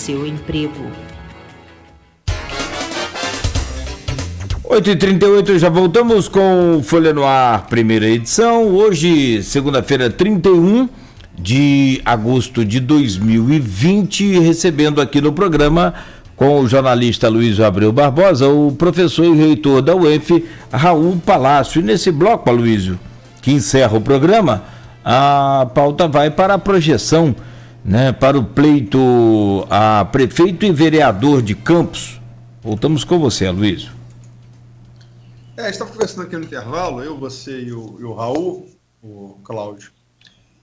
seu emprego. 8h38, já voltamos com Folha no Ar, primeira edição. Hoje, segunda-feira, 31 de agosto de 2020, recebendo aqui no programa com o jornalista Luiz Abreu Barbosa, o professor e reitor da UENF, Raul Palácio. E nesse bloco, Aloysio, que encerra o programa, a pauta vai para a projeção, né, para o pleito a prefeito e vereador de Campos. Voltamos com você, Aloysio. Estava conversando aqui no intervalo, eu, você e o Raul, o Cláudio.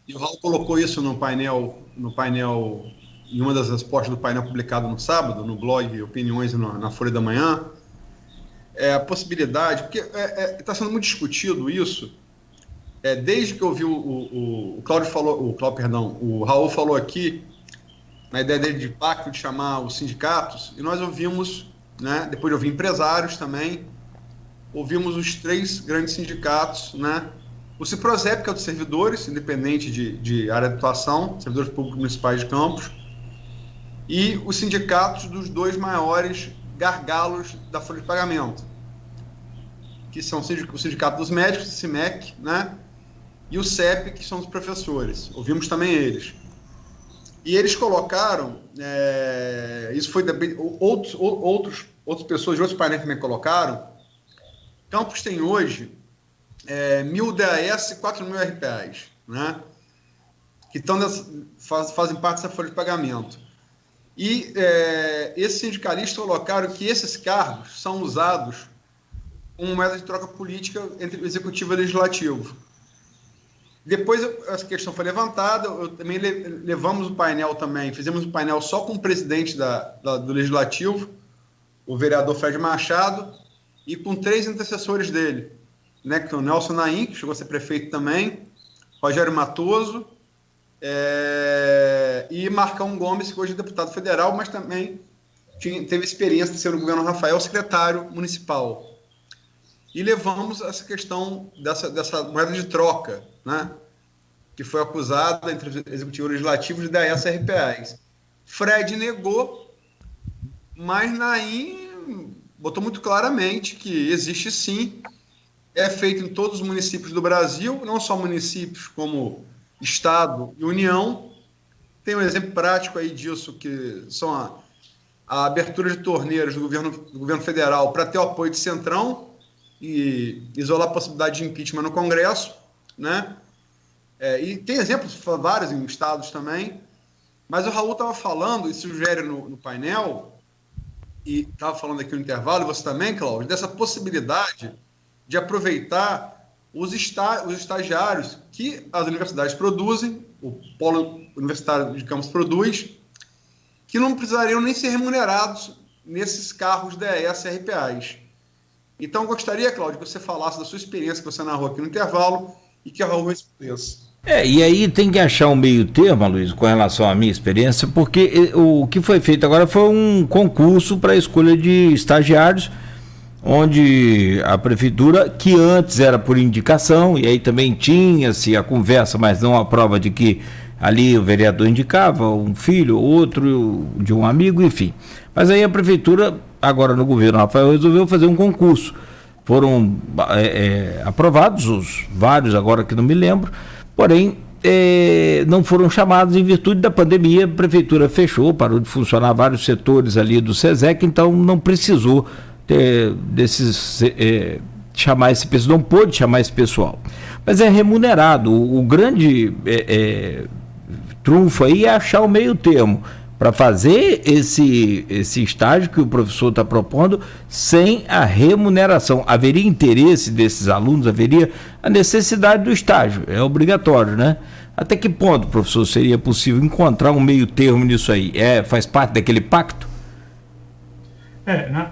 E o Raul colocou isso no painel, em uma das respostas do painel publicado no sábado, no blog Opiniões na Folha da Manhã. A possibilidade, porque está sendo muito discutido isso, desde que eu vi o Raul falou aqui, na ideia dele de pacto, de chamar os sindicatos, e nós ouvimos, né, depois de ouvir empresários também, ouvimos os 3 grandes sindicatos, né? O Ciprozep, que é o dos servidores, independente de área de atuação, servidores públicos municipais de Campos, e os sindicatos dos 2 maiores gargalos da folha de pagamento, que são o Sindicato dos Médicos, o CIMEC, né? E o CEP, que são os professores. Ouvimos também eles. E eles colocaram, isso foi outras pessoas de outros painéis também colocaram. Campos tem hoje 1.000 DAS e 4.000 RPAs, né? Que fazem parte dessa folha de pagamento. E esses sindicalistas colocaram que esses cargos são usados como moeda de troca política entre o executivo e o legislativo. Depois essa questão foi levantada, eu também levamos o painel também, fizemos um painel só com o presidente do legislativo, o vereador Fred Machado, e com 3 antecessores dele, né, que é o Nelson Naim, que chegou a ser prefeito também, Rogério Matoso, e Marcão Gomes, que hoje é deputado federal, mas também teve experiência de ser no governo Rafael, secretário municipal. E levamos essa questão dessa moeda de troca, né, que foi acusada entre os executivos legislativos de dar essa RPAs. Fred negou, mas Naim botou muito claramente que existe sim, é feito em todos os municípios do Brasil, não só municípios como Estado e União. Tem um exemplo prático aí disso, que são a abertura de torneiras do governo federal para ter o apoio de Centrão e isolar a possibilidade de impeachment no Congresso, né? E tem exemplos vários em estados também, mas o Raul estava falando, e sugere no painel, e estava falando aqui no intervalo, e você também, Cláudio, dessa possibilidade de aproveitar os estagiários que as universidades produzem, o Polo Universitário de Campos produz, que não precisariam nem ser remunerados nesses carros DAS e RPAs. Então, eu gostaria, Cláudio, que você falasse da sua experiência que você narrou aqui no intervalo e que a Raul respondesse. E aí tem que achar um meio termo, Luiz, com relação à minha experiência, porque o que foi feito agora foi um concurso para a escolha de estagiários, onde a prefeitura, que antes era por indicação, e aí também tinha-se a conversa, mas não a prova de que ali o vereador indicava um filho, outro de um amigo, enfim. Mas aí a prefeitura, agora no governo Rafael, resolveu fazer um concurso. Foram aprovados os vários, agora que não me lembro, porém não foram chamados em virtude da pandemia. A prefeitura fechou, parou de funcionar vários setores ali do SESEC, então não precisou chamar esse pessoal, não pôde chamar esse pessoal. Mas é remunerado. O grande trunfo aí é achar o meio termo para fazer esse estágio que o professor está propondo sem a remuneração. Haveria interesse desses alunos, haveria a necessidade do estágio, é obrigatório, né? Até que ponto, professor, seria possível encontrar um meio termo nisso aí? Faz parte daquele pacto?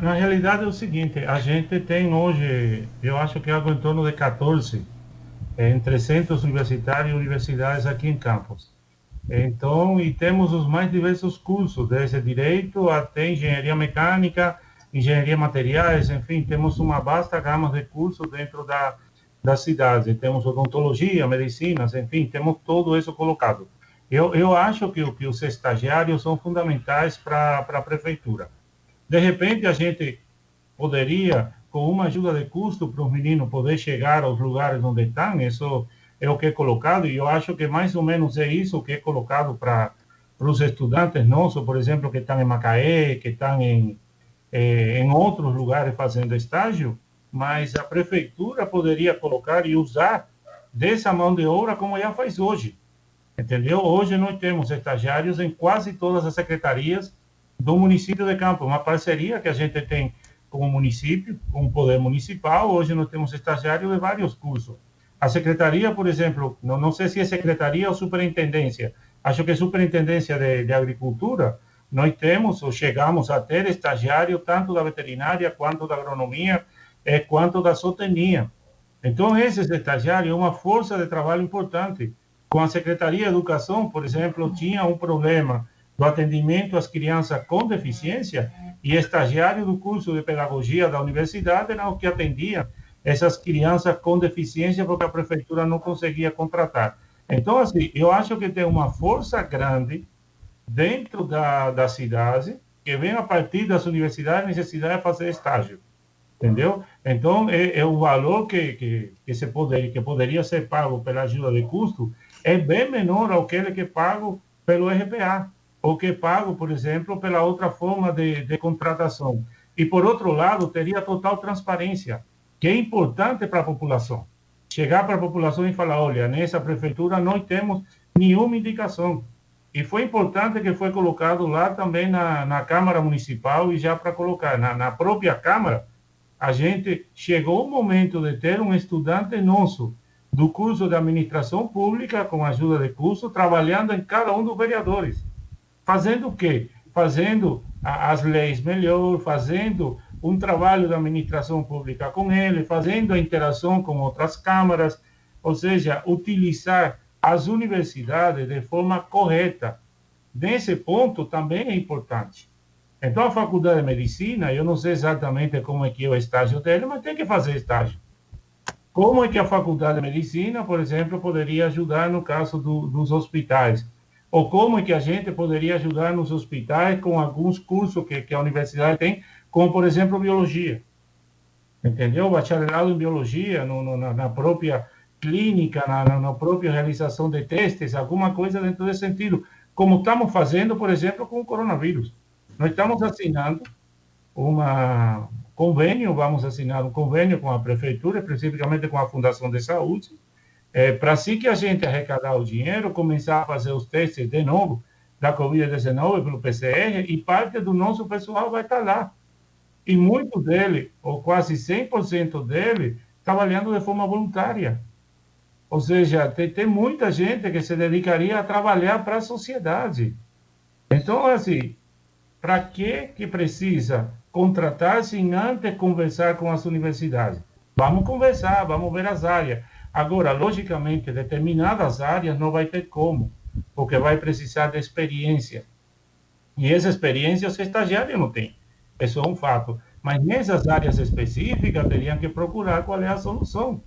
Na realidade é o seguinte, a gente tem hoje, eu acho que algo em torno de 14 entre centros universitários e universidades aqui em Campos. Então, e temos os mais diversos cursos, desde direito até engenharia mecânica, engenharia materiais, enfim, temos uma vasta gama de cursos dentro da cidade. Temos odontologia, medicinas, enfim, temos tudo isso colocado. Eu acho que os estagiários são fundamentais para a prefeitura. De repente, a gente poderia, com uma ajuda de custo para os meninos poder chegar aos lugares onde estão, isso é o que é colocado, e eu acho que mais ou menos é isso que é colocado para os estudantes nossos, por exemplo, que estão em Macaé, que estão em outros lugares fazendo estágio, mas a prefeitura poderia colocar e usar dessa mão de obra como já faz hoje, entendeu? Hoje nós temos estagiários em quase todas as secretarias do município de Campos, uma parceria que a gente tem com o município, com o poder municipal. Hoje nós temos estagiários de vários cursos. A secretaria, por exemplo, não sei se é secretaria ou superintendência, acho que é superintendência de agricultura, nós temos ou chegamos a ter estagiário tanto da veterinária, quanto da agronomia, quanto da zootecnia. Então, esses estagiários é uma força de trabalho importante. Com a Secretaria de Educação, por exemplo, tinha um problema do atendimento às crianças com deficiência, e estagiário do curso de pedagogia da universidade eram os que atendiam essas crianças com deficiência, porque a prefeitura não conseguia contratar. Então, assim, eu acho que tem uma força grande dentro da cidade, que vem a partir das universidades, a necessidade de fazer estágio, entendeu? Então, o valor que poderia ser pago pela ajuda de custo é bem menor ao que é pago pelo RPA, ou que é pago, por exemplo, pela outra forma de contratação. E, por outro lado, teria total transparência, que é importante para a população. Chegar para a população e falar, olha, nessa prefeitura não temos nenhuma indicação. E foi importante que foi colocado lá também na Câmara Municipal, e já para colocar na própria Câmara, a gente chegou o momento de ter um estudante nosso do curso de administração pública, com ajuda de curso, trabalhando em cada um dos vereadores. Fazendo o quê? Fazendo as leis melhor, fazendo um trabalho de administração pública com ele, fazendo a interação com outras câmaras, ou seja, utilizar as universidades de forma correta. Nesse ponto também é importante. Então, a Faculdade de Medicina, eu não sei exatamente como é que é o estágio dele, mas tem que fazer estágio. Como é que a Faculdade de Medicina, por exemplo, poderia ajudar no caso dos hospitais? Ou como é que a gente poderia ajudar nos hospitais com alguns cursos que a universidade tem, como, por exemplo, biologia. Entendeu? Bacharelado em biologia, na própria clínica, na própria realização de testes, alguma coisa dentro desse sentido. Como estamos fazendo, por exemplo, com o coronavírus. Nós estamos assinando vamos assinar um convênio com a prefeitura, especificamente com a Fundação de Saúde, para assim que a gente arrecadar o dinheiro, começar a fazer os testes de novo da Covid-19 pelo PCR, e parte do nosso pessoal vai estar lá. E muito dele, ou quase 100% dele, trabalhando de forma voluntária. Ou seja, tem muita gente que se dedicaria a trabalhar para a sociedade. Então, assim, para que precisa contratar sem antes conversar com as universidades? Vamos conversar, vamos ver as áreas. Agora, logicamente, determinadas áreas não vai ter como, porque vai precisar de experiência. E essa experiência os estagiários não têm. Isso é um fato. Mas nessas áreas específicas, teriam que procurar qual é a solução.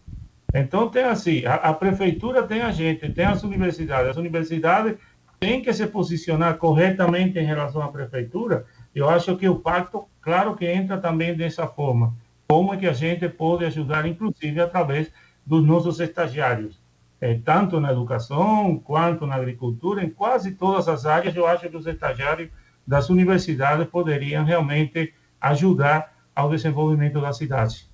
Então, tem assim, a prefeitura tem a gente, tem as universidades têm que se posicionar corretamente em relação à prefeitura. Eu acho que o pacto, claro que entra também dessa forma. Como é que a gente pode ajudar, inclusive, através dos nossos estagiários? Tanto na educação, quanto na agricultura, em quase todas as áreas, eu acho que os estagiários das universidades poderiam realmente ajudar ao desenvolvimento da cidade.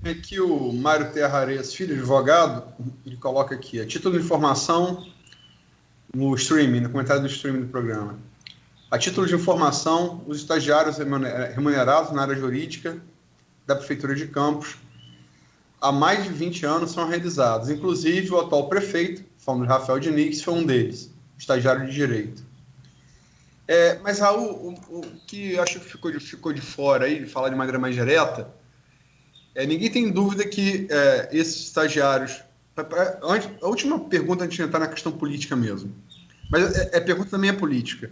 Aqui o Mário Terra Areias Filho, advogado, ele coloca aqui, a título de informação, no streaming, no comentário do streaming do programa. A título de informação, os estagiários remunerados na área jurídica da Prefeitura de Campos há mais de 20 anos são realizados. Inclusive, o atual prefeito, falando de Rafael Diniz, foi um deles, estagiário de Direito. Mas, Raul, o que acho que ficou de fora aí, de falar de maneira mais direta, ninguém tem dúvida que esses estagiários... A última pergunta, antes de entrar na questão política mesmo, mas a pergunta também é política.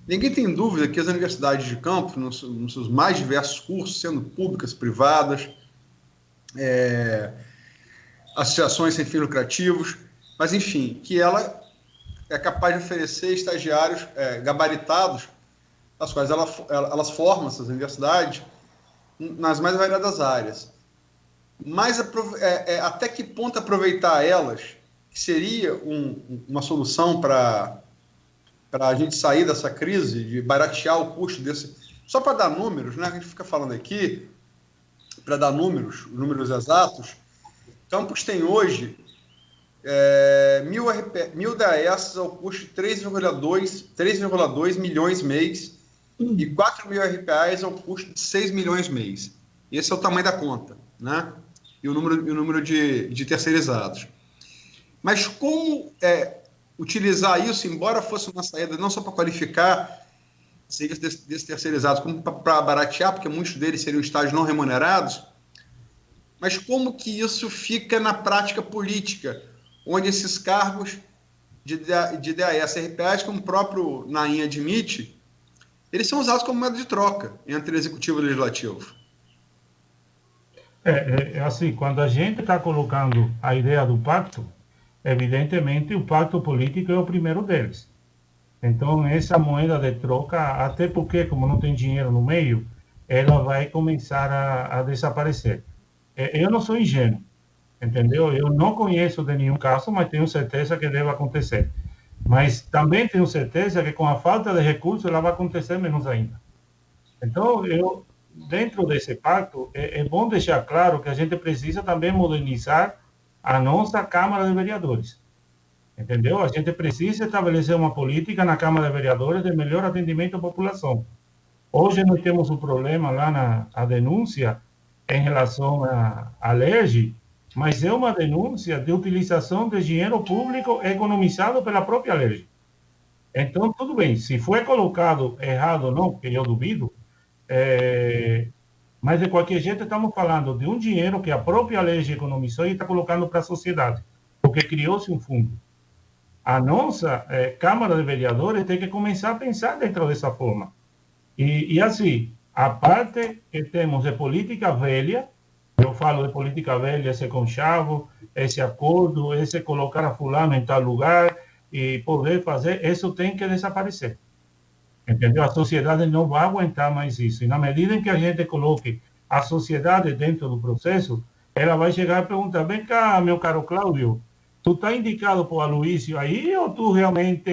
Ninguém tem dúvida que as universidades de Campos, nos seus mais diversos cursos, sendo públicas, privadas, associações sem fins lucrativos, mas, enfim, que ela é capaz de oferecer estagiários gabaritados, as quais elas formam essas universidades nas mais variadas áreas. Mas até que ponto aproveitar elas, que seria uma solução para a gente sair dessa crise, de baratear o custo desse... Só para dar números, né? A gente fica falando aqui, para dar números exatos, Campos tem hoje 1.000 DAS ao custo de 3,2 milhões mês e 4.000 RPAs ao custo de 6 milhões mês. Esse é o tamanho da conta, né? E o número de terceirizados. Mas como utilizar isso, embora fosse uma saída não só para qualificar desses terceirizados, como para baratear, porque muitos deles seriam estágios não remunerados, mas como que isso fica na prática política, onde esses cargos de DAS, RPAs, como o próprio Naim admite, eles são usados como moeda de troca entre executivo e legislativo. Assim, quando a gente está colocando a ideia do pacto, evidentemente o pacto político é o primeiro deles. Então, essa moeda de troca, até porque, como não tem dinheiro no meio, ela vai começar a desaparecer. Eu não sou ingênuo, entendeu? Eu não conheço de nenhum caso, mas tenho certeza que deve acontecer. Mas também tenho certeza que com a falta de recursos ela vai acontecer menos ainda. Então, dentro desse pacto, é bom deixar claro que a gente precisa também modernizar a nossa Câmara de Vereadores. Entendeu? A gente precisa estabelecer uma política na Câmara de Vereadores de melhor atendimento à população. Hoje nós temos um problema lá a denúncia em relação à LERJ, mas é uma denúncia de utilização de dinheiro público economizado pela própria LERJ. Então, tudo bem, se foi colocado errado ou não, que eu duvido, mas de qualquer jeito estamos falando de um dinheiro que a própria LERJ economizou e está colocando para a sociedade, porque criou-se um fundo. A nossa Câmara de Vereadores tem que começar a pensar dentro dessa forma. E assim, a parte que temos de política velha, eu falo de política velha, esse conchavo, esse acordo, esse colocar a fulano em tal lugar e poder fazer, isso tem que desaparecer. Entendeu? A sociedade não vai aguentar mais isso. E na medida em que a gente coloque a sociedade dentro do processo, ela vai chegar e perguntar, vem cá, meu caro Cláudio, tu está indicado por Aloysio aí ou tu realmente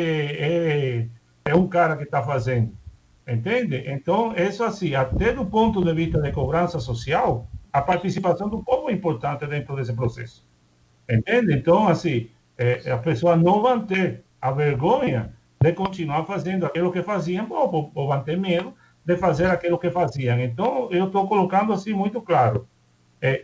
é um cara que está fazendo? Entende? Então, isso assim, até do ponto de vista de cobrança social, a participação do povo é importante dentro desse processo. Entende? Então, assim, as pessoas não vão ter a vergonha de continuar fazendo aquilo que faziam, ou vão ter medo de fazer aquilo que faziam. Então, eu estou colocando assim muito claro.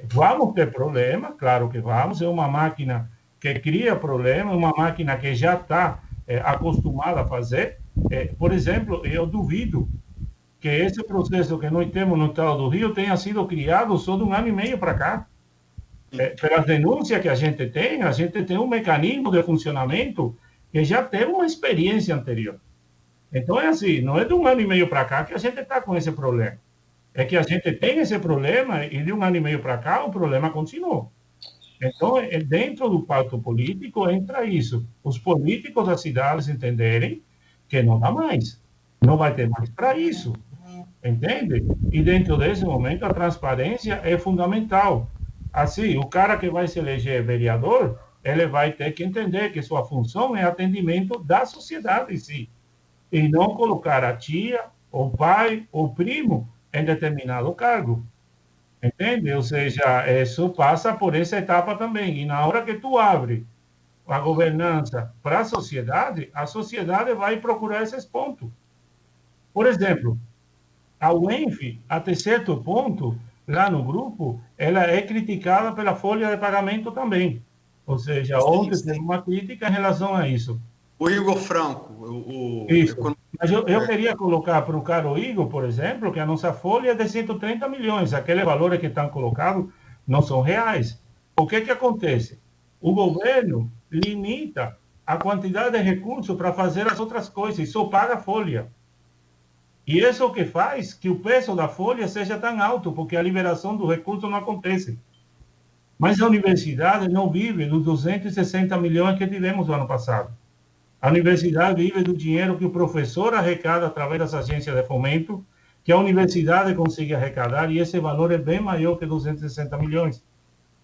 Vamos ter problema, claro que vamos, é uma máquina que cria problema, uma máquina que já está acostumada a fazer. Por exemplo, eu duvido que esse processo que nós temos no estado do Rio tenha sido criado só de 1 ano e meio para cá. Pelas denúncias que a gente tem um mecanismo de funcionamento que já teve uma experiência anterior. Então, é assim, não é de 1 ano e meio para cá que a gente está com esse problema. É que a gente tem esse problema e de 1 ano e meio para cá o problema continuou. Então, dentro do pacto político entra isso. Os políticos das cidades entenderem que não dá mais. Não vai ter mais para isso. Entende? E dentro desse momento a transparência é fundamental. Assim, o cara que vai se eleger vereador, ele vai ter que entender que sua função é atendimento da sociedade em si. E não colocar a tia, o pai, o primo em determinado cargo. Entende? Ou seja, isso passa por essa etapa também. E na hora que tu abre a governança para a sociedade vai procurar esses pontos. Por exemplo, a UENF, até certo ponto, lá no grupo, ela é criticada pela folha de pagamento também. Ou seja, ontem tem uma crítica em relação a isso. O Igor Franco. Isso. Mas eu queria colocar para o caro Igor, por exemplo, que a nossa folha é de 130 milhões. Aqueles valores que estão colocados não são reais. O que acontece? O governo limita a quantidade de recursos para fazer as outras coisas e só paga a folha. E isso é o que faz que o preço da folha seja tão alto, porque a liberação do recurso não acontece. Mas a universidade não vive dos 260 milhões que tivemos no ano passado. A universidade vive do dinheiro que o professor arrecada através das agências de fomento, que a universidade consegue arrecadar, e esse valor é bem maior que 260 milhões.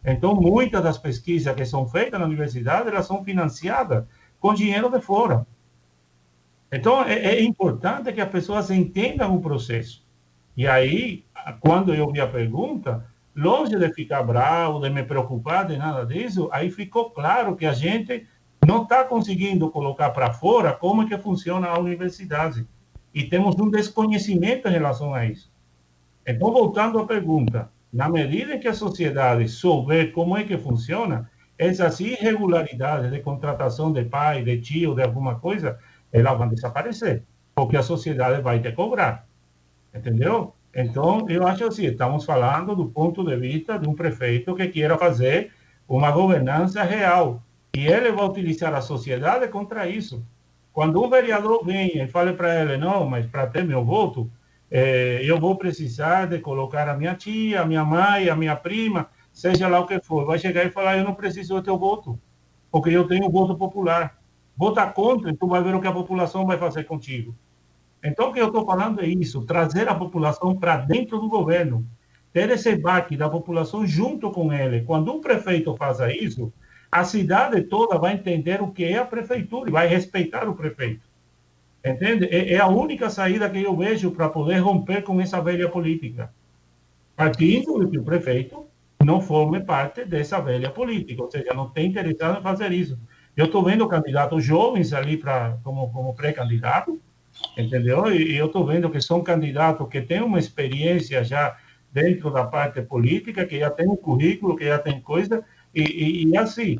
Então, muitas das pesquisas que são feitas na universidade, elas são financiadas com dinheiro de fora. Então, é importante que as pessoas entendam o processo. E aí, quando eu vi a pergunta, longe de ficar bravo, de me preocupar, de nada disso, aí ficou claro que a gente não está conseguindo colocar para fora como é que funciona a universidade. E temos um desconhecimento em relação a isso. Então, voltando à pergunta, na medida que a sociedade souber como é que funciona, essas irregularidades de contratação de pai, de tio, de alguma coisa, elas vão desaparecer, porque a sociedade vai te cobrar, entendeu? Então, eu acho assim, estamos falando do ponto de vista de um prefeito que queira fazer uma governança real, e ele vai utilizar a sociedade contra isso. Quando um vereador vem e fala para ele, não, mas para ter meu voto, eu vou precisar de colocar a minha tia, a minha mãe, a minha prima, seja lá o que for, vai chegar e falar, eu não preciso do teu voto, porque eu tenho voto popular. Vota contra e tu vai ver o que a população vai fazer contigo. Então, o que eu estou falando é isso, trazer a população para dentro do governo, ter esse baque da população junto com ele. Quando um prefeito faz isso, a cidade toda vai entender o que é a prefeitura e vai respeitar o prefeito. Entende? É a única saída que eu vejo para poder romper com essa velha política. Partindo de que o prefeito não forme parte dessa velha política, ou seja, não tem interessado em fazer isso. Eu estou vendo candidatos jovens ali como pré-candidato, entendeu? E eu estou vendo que são candidatos que têm uma experiência já dentro da parte política, que já tem um currículo, que já tem coisa, e assim,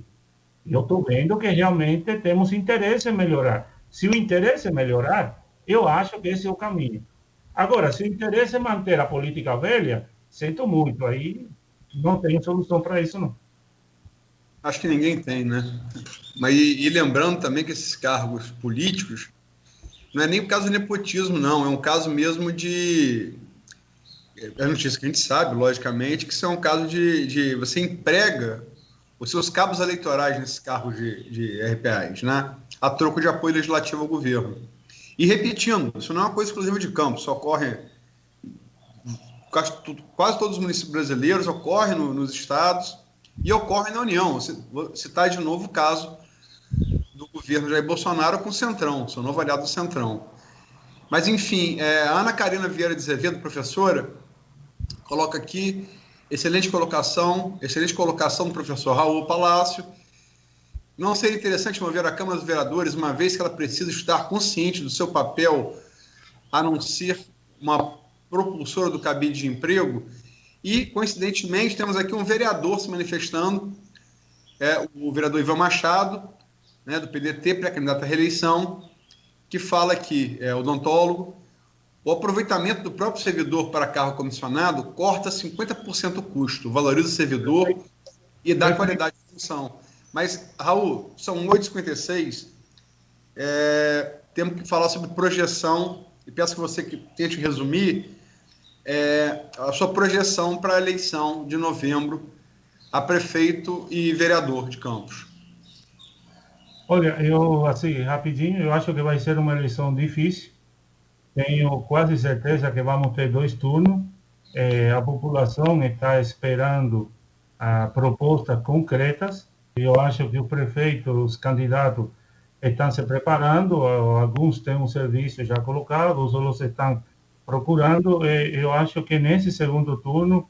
eu estou vendo que realmente temos interesse em melhorar. Se o interesse é melhorar, eu acho que esse é o caminho. Agora, se o interesse é manter a política velha, sinto muito, aí não tem solução para isso, não. Acho que ninguém tem, né? Mas e lembrando também que esses cargos políticos não é nem por causa do nepotismo, não. É um caso mesmo de... É notícia que a gente sabe, logicamente, que isso é um caso de você emprega os seus cabos eleitorais nesses cargos de RPAs, né? A troco de apoio legislativo ao governo. E repetindo, isso não é uma coisa exclusiva de Campos, isso ocorre quase todos os municípios brasileiros, ocorre nos estados e ocorre na União. Vou citar de novo o caso do governo Jair Bolsonaro com o Centrão, seu novo aliado do Centrão. Mas, enfim, a Ana Karina Vieira de Azevedo, professora, coloca aqui, excelente colocação do professor Raul Palácio. Não seria interessante mover a Câmara dos Vereadores, uma vez que ela precisa estar consciente do seu papel, a não ser uma propulsora do cabide de emprego? E, coincidentemente, temos aqui um vereador se manifestando, o vereador Ivan Machado, né, do PDT, pré-candidato à reeleição, que fala aqui, odontólogo, o aproveitamento do próprio servidor para cargo comissionado corta 50% o custo, valoriza o servidor e dá qualidade de função. Mas, Raul, são 8h56, temos que falar sobre projeção, e peço que você tente resumir a sua projeção para a eleição de novembro a prefeito e vereador de Campos. Olha, eu, assim, rapidinho, eu acho que vai ser uma eleição difícil. Tenho quase certeza que vamos ter 2 turnos. A população está esperando propostas concretas. Eu acho que o prefeito, os candidatos estão se preparando, alguns têm um serviço já colocado, os outros estão procurando. Eu acho que nesse segundo turno,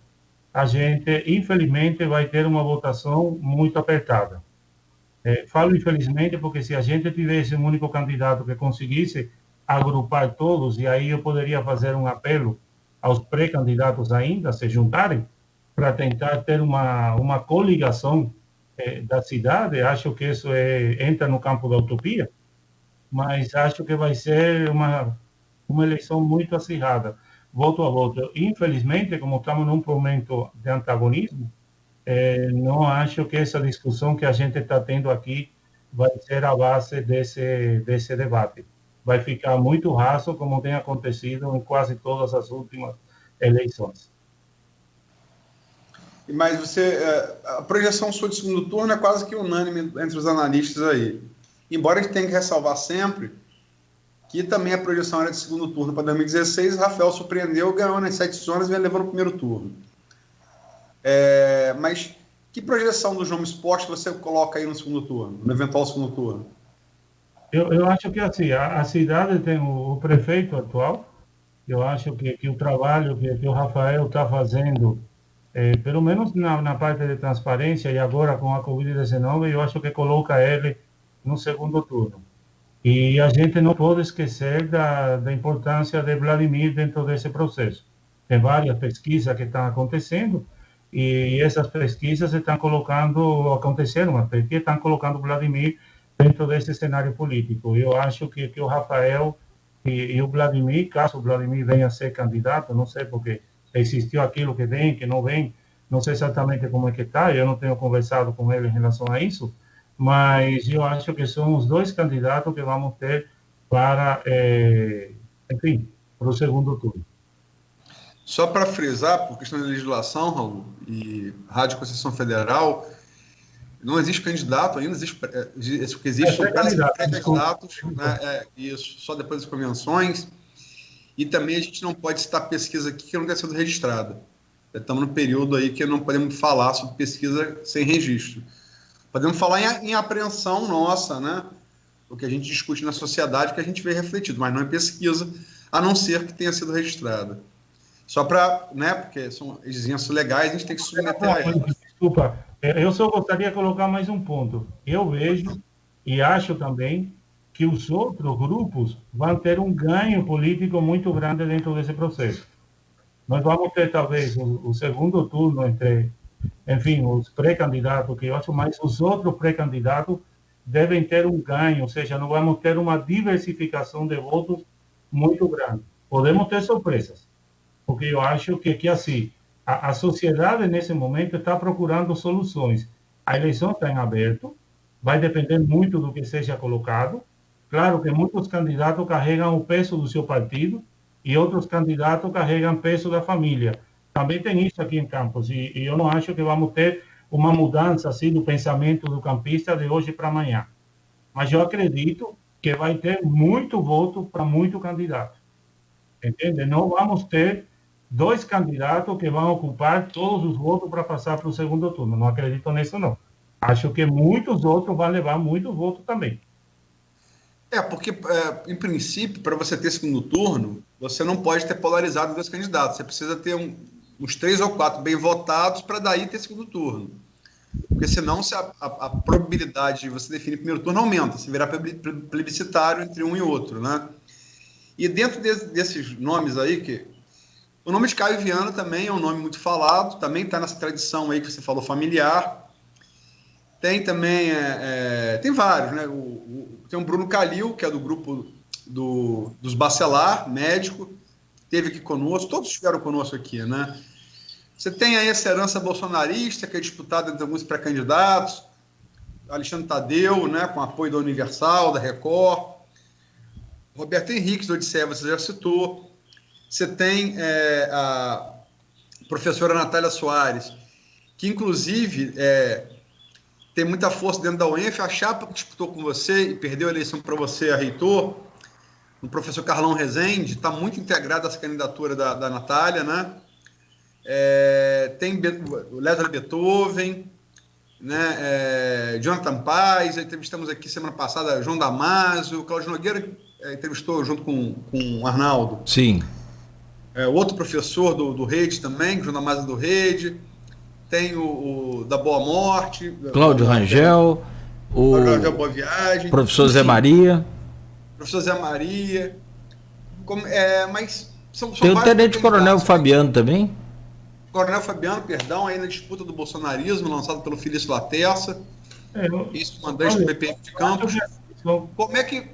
a gente, infelizmente, vai ter uma votação muito apertada. Falo infelizmente porque se a gente tivesse um único candidato que conseguisse agrupar todos, e aí eu poderia fazer um apelo aos pré-candidatos ainda se juntarem para tentar ter uma coligação da cidade. Acho que isso entra no campo da utopia, mas acho que vai ser uma eleição muito acirrada, voto a voto. Infelizmente, como estamos num momento de antagonismo, não acho que essa discussão que a gente está tendo aqui vai ser a base desse debate. Vai ficar muito raso, como tem acontecido em quase todas as últimas eleições. Mas a projeção sua de segundo turno é quase que unânime entre os analistas aí. Embora a gente tenha que ressalvar sempre que também a projeção era de segundo turno para 2016, Rafael surpreendeu, ganhou nas 7 zonas e vem levando o primeiro turno. Mas que projeção do João Esporte você coloca aí no segundo turno, no eventual segundo turno? Eu acho que assim, a cidade tem o prefeito atual, eu acho que o trabalho que o Rafael está fazendo, pelo menos na parte de transparência e agora com a Covid-19, eu acho que coloca ele no segundo turno. E a gente não pode esquecer da importância de Vladimir dentro desse processo. Tem várias pesquisas que estão acontecendo e essas pesquisas aconteceram, mas que estão colocando Vladimir dentro desse cenário político. Eu acho que o Rafael e o Vladimir, caso o Vladimir venha a ser candidato, não sei porque existiu aquilo que vem, que não vem, não sei exatamente como é que está, eu não tenho conversado com ele em relação a isso, mas eu acho que são os 2 candidatos que vamos ter para, enfim, para o segundo turno. Só para frisar, por questão de legislação, Raul, e Rádio Concessão Federal, não existe candidato ainda, existe são pré-candidatos, né, isso, só depois das convenções, e também a gente não pode citar pesquisa aqui que não tenha sido registrada. Estamos no período aí que não podemos falar sobre pesquisa sem registro. Podemos falar em apreensão nossa, né? O que a gente discute na sociedade, que a gente vê refletido, mas não em pesquisa, a não ser que tenha sido registrada. Só para, né? Porque são exigências legais, a gente tem que submeter a elas. Desculpa, eu só gostaria de colocar mais um ponto. Eu vejo e acho também que os outros grupos vão ter um ganho político muito grande dentro desse processo. Nós vamos ter, talvez, o segundo turno entre, enfim, os pré-candidatos, que eu acho, mas os outros pré-candidatos devem ter um ganho, ou seja, não vamos ter uma diversificação de votos muito grande. Podemos ter surpresas, porque eu acho que assim, a sociedade, nesse momento, está procurando soluções. A eleição está em aberto, vai depender muito do que seja colocado. Claro que muitos candidatos carregam o peso do seu partido, e outros candidatos carregam peso da família. Também tem isso aqui em Campos, e eu não acho que vamos ter uma mudança assim do pensamento do campista de hoje para amanhã. Mas eu acredito que vai ter muito voto para muito candidato. Entende? Não vamos ter 2 candidatos que vão ocupar todos os votos para passar para o segundo turno. Não acredito nisso, não. Acho que muitos outros vão levar muito voto também. Porque, em princípio, para você ter segundo turno, você não pode ter polarizado 2 candidatos. Você precisa ter uns 3 ou 4 bem votados para daí ter segundo turno. Porque senão a probabilidade de você definir primeiro turno aumenta, se virar plebiscitário entre um e outro, né? E dentro desses nomes aí, o nome de Caio Viana também é um nome muito falado, também está nessa tradição aí que você falou, familiar. Tem também, tem vários, né? Tem o Bruno Calil, que é do grupo dos Bacelar, médico, esteve aqui conosco, todos estiveram conosco aqui, né? Você tem aí essa herança bolsonarista, que é disputada entre alguns pré-candidatos, Alexandre Tadeu, né, com apoio da Universal, da Record, Roberto Henrique, do Odisseia, você já citou. Você tem a professora Natália Soares, que inclusive tem muita força dentro da UENF, a chapa que disputou com você e perdeu a eleição para você, a reitor, o professor Carlão Rezende, está muito integrado a essa candidatura da Natália, né? Tem o Leslie Beethoven, né? Jonathan Paz, entrevistamos aqui semana passada João Damasio, o Cláudio Nogueira entrevistou junto com o Arnaldo. Sim. Outro professor do Rede também, João Damasio do Rede. Tem o da Boa Morte, Cláudio Rangel, Cláudio Boa Viagem, professor Zé Maria. Professor Zé Maria. Mas são tem o Tenente Coronel Fabiano também. Coronel Fabiano, perdão, aí na disputa do bolsonarismo, lançado pelo Felício Laterça, ex-comandante do BPM de Campos. Como é que,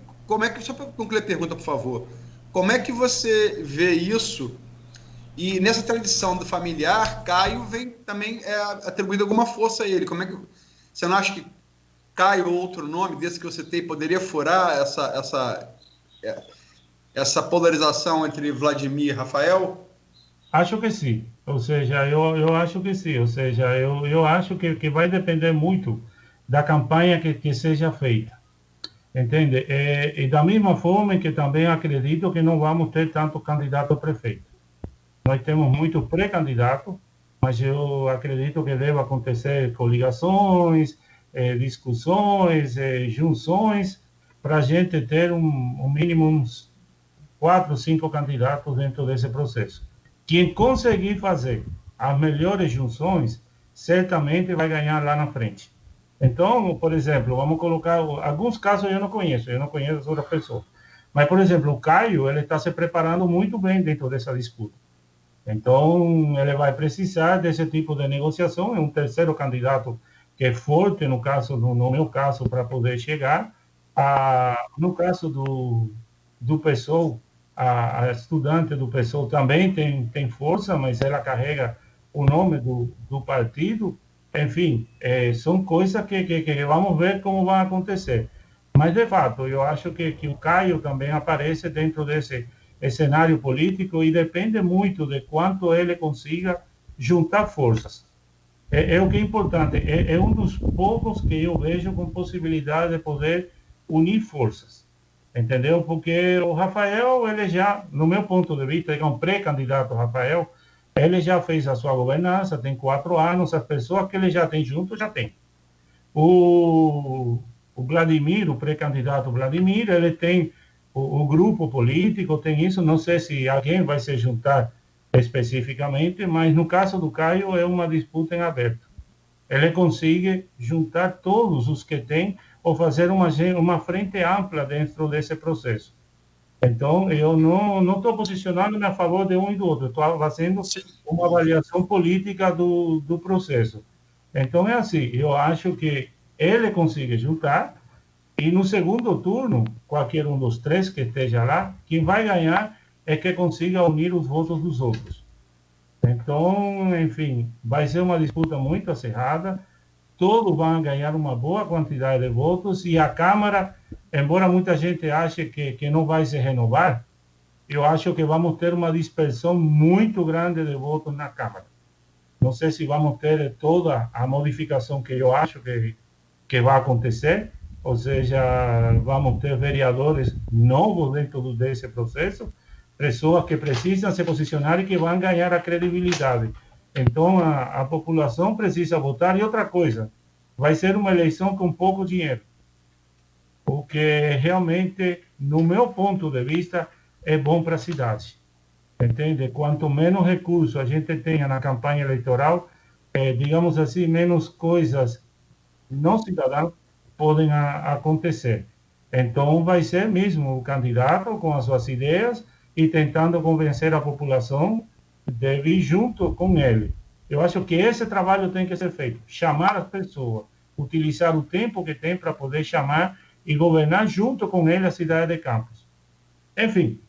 só para concluir a pergunta, por favor, como é que você vê isso? E nessa tradição do familiar, Caio vem também atribuído alguma força a ele. Como é que você não acha que Caio ou outro nome desse que você tem poderia furar essa polarização entre Vladimir e Rafael? Acho que sim. Ou seja, eu acho que sim. Ou seja, eu acho que vai depender muito da campanha que seja feita. entende? E da mesma forma que também acredito que não vamos ter tanto candidato a prefeito. Nós temos muito pré-candidato, mas eu acredito que deve acontecer coligações, discussões, junções, para a gente ter um mínimo uns 4 ou 5 candidatos dentro desse processo. Quem conseguir fazer as melhores junções, certamente vai ganhar lá na frente. Então, por exemplo, vamos colocar alguns casos eu não conheço as outras pessoas. Mas, por exemplo, o Caio, ele está se preparando muito bem dentro dessa disputa. Então, ele vai precisar desse tipo de negociação. É um terceiro candidato que é forte, no meu caso, para poder chegar. No caso do PSOL, a estudante do PSOL também tem força, mas ela carrega o nome do partido. Enfim, são coisas que vamos ver como vai acontecer. Mas, de fato, eu acho que o Caio também aparece dentro desse cenário político e depende muito de quanto ele consiga juntar forças. O que é importante, é um dos poucos que eu vejo com possibilidade de poder unir forças, entendeu? Porque o Rafael, ele já, no meu ponto de vista, é um pré-candidato, Rafael, ele já fez a sua governança, tem 4 anos, as pessoas que ele já tem junto, já tem. O Vladimir, o pré-candidato Vladimir, ele tem o grupo político, tem isso, não sei se alguém vai se juntar especificamente, mas no caso do Caio é uma disputa em aberto. Ele consegue juntar todos os que tem ou fazer uma frente ampla dentro desse processo. Então, eu não estou posicionando-me a favor de um e do outro, estou fazendo uma avaliação política do processo. Então, é assim, eu acho que ele consegue juntar, e no segundo turno, qualquer um dos 3 que esteja lá, quem vai ganhar é que consiga unir os votos dos outros. Então, enfim, vai ser uma disputa muito acirrada, todos vão ganhar uma boa quantidade de votos, e a Câmara, embora muita gente ache que não vai se renovar, eu acho que vamos ter uma dispersão muito grande de votos na Câmara. Não sei se vamos ter toda a modificação que eu acho que vai acontecer, ou seja, vamos ter vereadores novos dentro desse processo, pessoas que precisam se posicionar e que vão ganhar a credibilidade. Então, a população precisa votar. E outra coisa, vai ser uma eleição com pouco dinheiro, o que realmente, no meu ponto de vista, é bom para a cidade. Entende? Quanto menos recursos a gente tenha na campanha eleitoral, digamos assim, menos coisas não cidadãs podem acontecer. Então, vai ser mesmo o candidato com as suas ideias e tentando convencer a população de vir junto com ele. Eu acho que esse trabalho tem que ser feito. Chamar as pessoas, utilizar o tempo que tem para poder chamar e governar junto com ele a cidade de Campos. Enfim,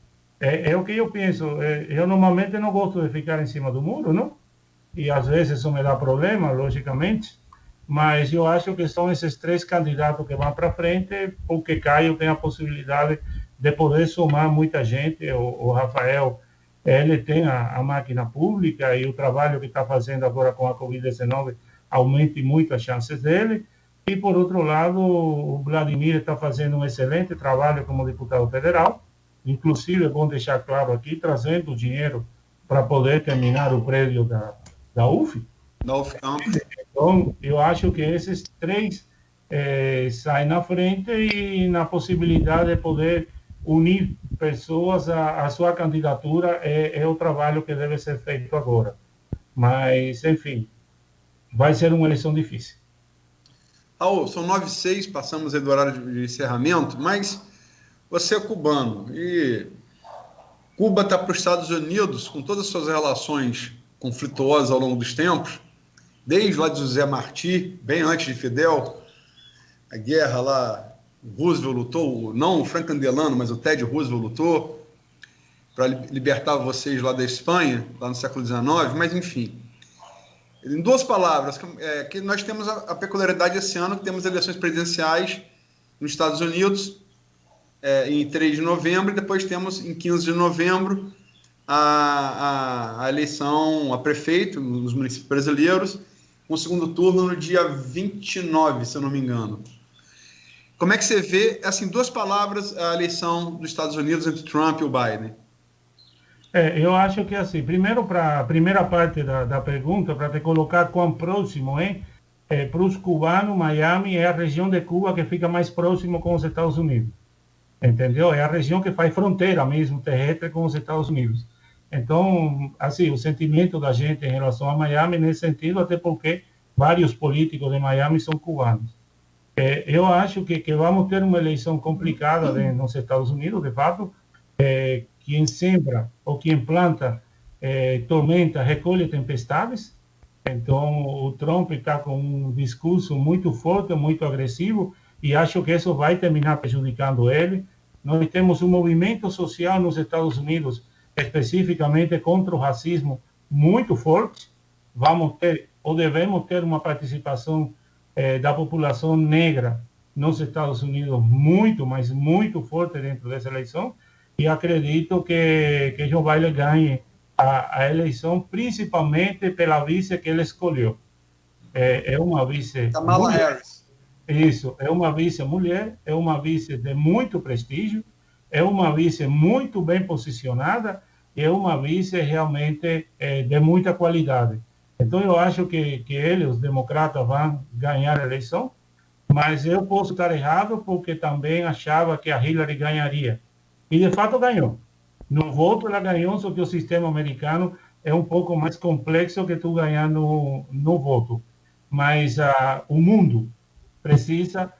é o que eu penso. Eu normalmente não gosto de ficar em cima do muro, não? E às vezes isso me dá problema, logicamente, mas eu acho que são esses 3 candidatos que vão para frente, porque Caio tem a possibilidade de poder somar muita gente. O Rafael, ele tem a máquina pública e o trabalho que está fazendo agora com a Covid-19 aumenta muito as chances dele. E, por outro lado, o Vladimir está fazendo um excelente trabalho como deputado federal. Inclusive, é bom deixar claro aqui, trazendo dinheiro para poder terminar o prédio da UF. Da UF Campos. Então, eu acho que esses 3 saem na frente e na possibilidade de poder unir pessoas à sua candidatura é o trabalho que deve ser feito agora. Mas, enfim, vai ser uma eleição difícil. Raul, são 9h06, passamos aí do horário de encerramento, mas você é cubano e Cuba está para os Estados Unidos com todas as suas relações conflituosas ao longo dos tempos, desde lá de José Martí, bem antes de Fidel, a guerra lá, Roosevelt lutou, não o Franklin Delano, mas o Teddy Roosevelt lutou para libertar vocês lá da Espanha, lá no século XIX, mas enfim. Em 2 palavras, que nós temos a peculiaridade esse ano, que temos eleições presidenciais nos Estados Unidos, em 3 de novembro, e depois temos em 15 de novembro a eleição a prefeito nos municípios brasileiros, com o segundo turno no dia 29, se eu não me engano. Como é que você vê, assim, 2 palavras, a eleição dos Estados Unidos entre Trump e o Biden? Eu acho que assim, primeiro para a primeira parte da pergunta, para te colocar quão próximo para os cubanos, Miami é a região de Cuba que fica mais próximo com os Estados Unidos, entendeu? É a região que faz fronteira mesmo, terrestre, com os Estados Unidos. Então, assim, o sentimento da gente em relação a Miami, nesse sentido, até porque vários políticos de Miami são cubanos. Eu acho que vamos ter uma eleição complicada nos Estados Unidos, de fato. Quem sembra ou quem planta tormenta, recolhe tempestades. Então, o Trump está com um discurso muito forte, muito agressivo, e acho que isso vai terminar prejudicando ele. Nós temos um movimento social nos Estados Unidos, especificamente contra o racismo, muito forte. Vamos ter, ou devemos ter, uma participação da população negra nos Estados Unidos muito, mas muito forte dentro dessa eleição. E acredito que Joe Biden ganhe a eleição, principalmente pela vice que ele escolheu. É uma vice... Kamala Harris. Isso, é uma vice mulher, é uma vice de muito prestígio, é uma vice muito bem posicionada, é uma vice realmente de muita qualidade. Então, eu acho que os democratas, vão ganhar a eleição, mas eu posso estar errado, porque também achava que a Hillary ganharia. E, de fato, ganhou. No voto, ela ganhou, só que o sistema americano é um pouco mais complexo que tu ganhar no voto. Mas o mundo precisa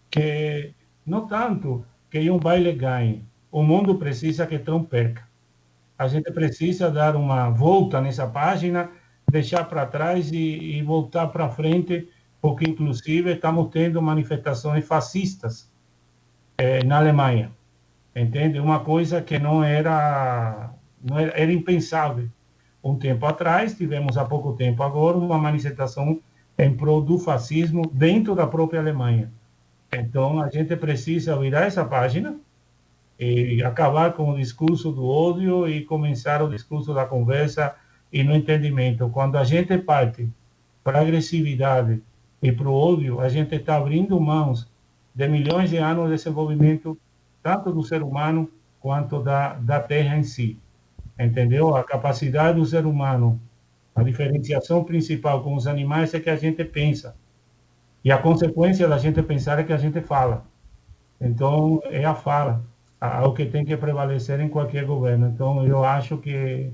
que, não tanto que um baile ganhe, o mundo precisa que Trump perca. A gente precisa dar uma volta nessa página, deixar para trás e voltar para frente, porque, inclusive, estamos tendo manifestações fascistas na Alemanha. Entende? Uma coisa que não era impensável. Um tempo atrás, tivemos há pouco tempo agora uma manifestação em prol do fascismo dentro da própria Alemanha. Então, a gente precisa virar essa página e acabar com o discurso do ódio e começar o discurso da conversa e no entendimento. Quando a gente parte para a agressividade e para o ódio, a gente está abrindo mãos de milhões de anos de desenvolvimento, tanto do ser humano quanto da terra em si. Entendeu? A capacidade do ser humano, a diferenciação principal com os animais é que a gente pensa. E a consequência da gente pensar é que a gente fala. Então, é a fala, o que tem que prevalecer em qualquer governo. Então, eu acho que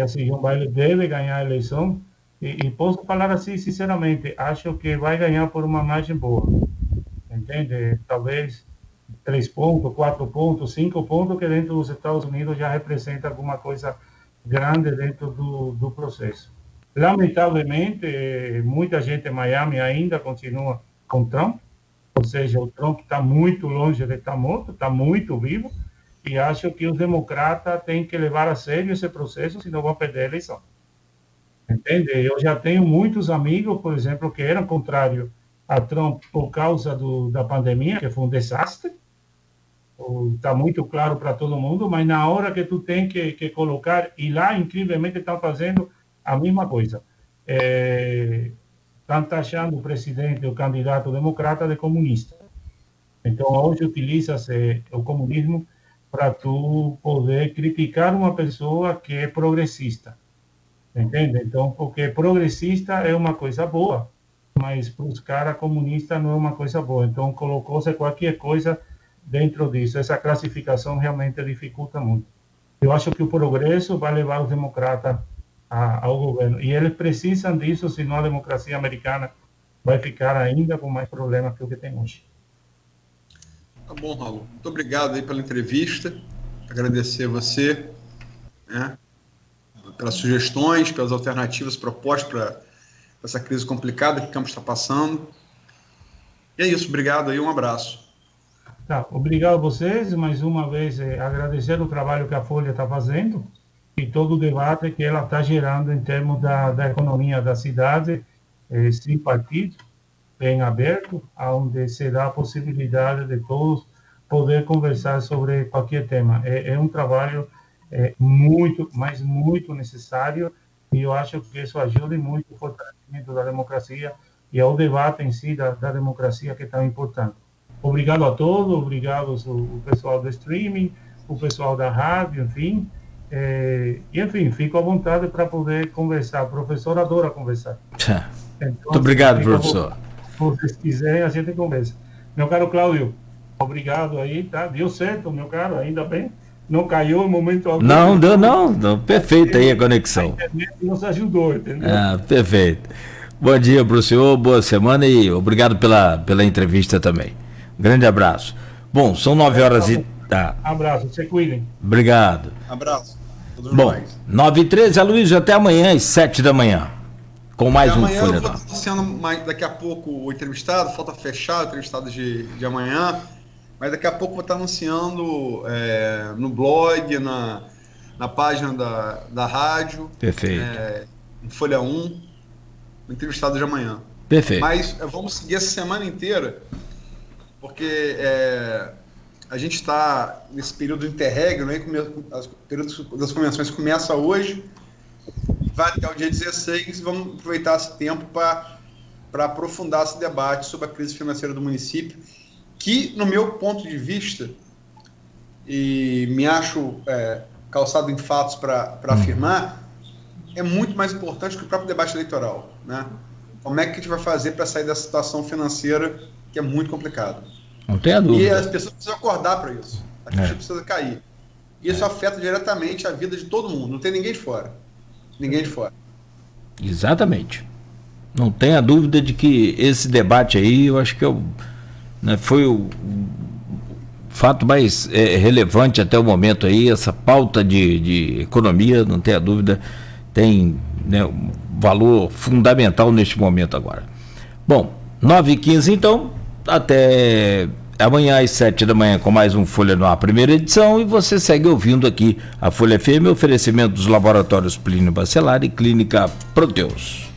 assim, Joe Biden deve ganhar a eleição. E posso falar assim, sinceramente, acho que vai ganhar por uma margem boa. Entende? Talvez 3 pontos, 4 pontos, 5 pontos, que dentro dos Estados Unidos já representa alguma coisa grande dentro do processo. Lamentavelmente, muita gente em Miami ainda continua com Trump, ou seja, o Trump está muito longe de estar morto, está muito vivo, e acho que os democratas têm que levar a sério esse processo, senão vão perder a eleição. Entende? Eu já tenho muitos amigos, por exemplo, que eram contrários a Trump por causa da pandemia, que foi um desastre. Está muito claro para todo mundo, mas na hora que tu tem que colocar, e lá, incrivelmente, estão fazendo a mesma coisa. Estão taxando o presidente, o candidato democrata, de comunista. Então, hoje utiliza-se o comunismo para tu poder criticar uma pessoa que é progressista. Entende? Então, porque progressista é uma coisa boa, mas para os caras comunistas não é uma coisa boa. Então, colocou-se qualquer coisa dentro disso. Essa classificação realmente dificulta muito. Eu acho que o progresso vai levar os democratas ao governo. E eles precisam disso, senão a democracia americana vai ficar ainda com mais problemas que o que tem hoje. Tá bom, Raul. Muito obrigado aí pela entrevista. Agradecer a você, né, pelas sugestões, pelas alternativas propostas para essa crise complicada que o campo está passando. E é isso. Obrigado aí. Um abraço. Tá, obrigado a vocês, mais uma vez agradecer o trabalho que a Folha está fazendo e todo o debate que ela está gerando em termos da economia da cidade, sem partido, bem aberto, onde se dá a possibilidade de todos poder conversar sobre qualquer tema. É um trabalho muito, mas muito necessário, e eu acho que isso ajuda muito o fortalecimento da democracia e ao debate em si da democracia, que é tão importante. Obrigado a todos, obrigado o pessoal do streaming, o pessoal da rádio, enfim. E, enfim, fico à vontade para poder conversar. O professor adora conversar. Muito Então, obrigado, professor. Se vocês quiserem, a gente conversa. Meu caro Cláudio, obrigado aí, tá? Deu certo, meu caro, ainda bem. Não caiu em momento algum. Não, deu não. Perfeito aí a conexão. A internet nos ajudou, entendeu? Perfeito. Bom dia para o senhor, boa semana e obrigado pela entrevista também. Um grande abraço. Bom, são 9 horas e... Tá. Abraço, se cuidem. Obrigado. Abraço. Todos Bom, nós. 9h13, Aloysio, até amanhã às 7 da manhã. Com mais um Amanhã Folha eu vou Nova. anunciando daqui a pouco o entrevistado, falta fechar o entrevistado de amanhã, mas daqui a pouco vou estar anunciando no blog, na página da rádio, Perfeito. em Folha 1, o entrevistado de amanhã. Perfeito. Mas vamos seguir essa semana inteira, porque a gente está nesse período interregno, né? O período das convenções começa hoje, vai até o dia 16, e vamos aproveitar esse tempo para aprofundar esse debate sobre a crise financeira do município, que, no meu ponto de vista, e me acho calçado em fatos para afirmar, é muito mais importante que o próprio debate eleitoral, né? Como é que a gente vai fazer para sair dessa situação financeira que é muito complicada? Não tenha dúvida. E as pessoas precisam acordar para isso. A gente precisa cair. Isso afeta diretamente a vida de todo mundo. Não tem ninguém de fora. Ninguém de fora. Exatamente. Não tenha dúvida de que esse debate aí, eu acho que foi o fato mais relevante até o momento aí, essa pauta de economia, não tenha dúvida, tem um valor fundamental neste momento agora. Bom, 9h15 então, até amanhã às 7 da manhã com mais um Folha no Ar, primeira edição, e você segue ouvindo aqui a Folha FM, oferecimento dos laboratórios Plínio Bacelar e Clínica Proteus.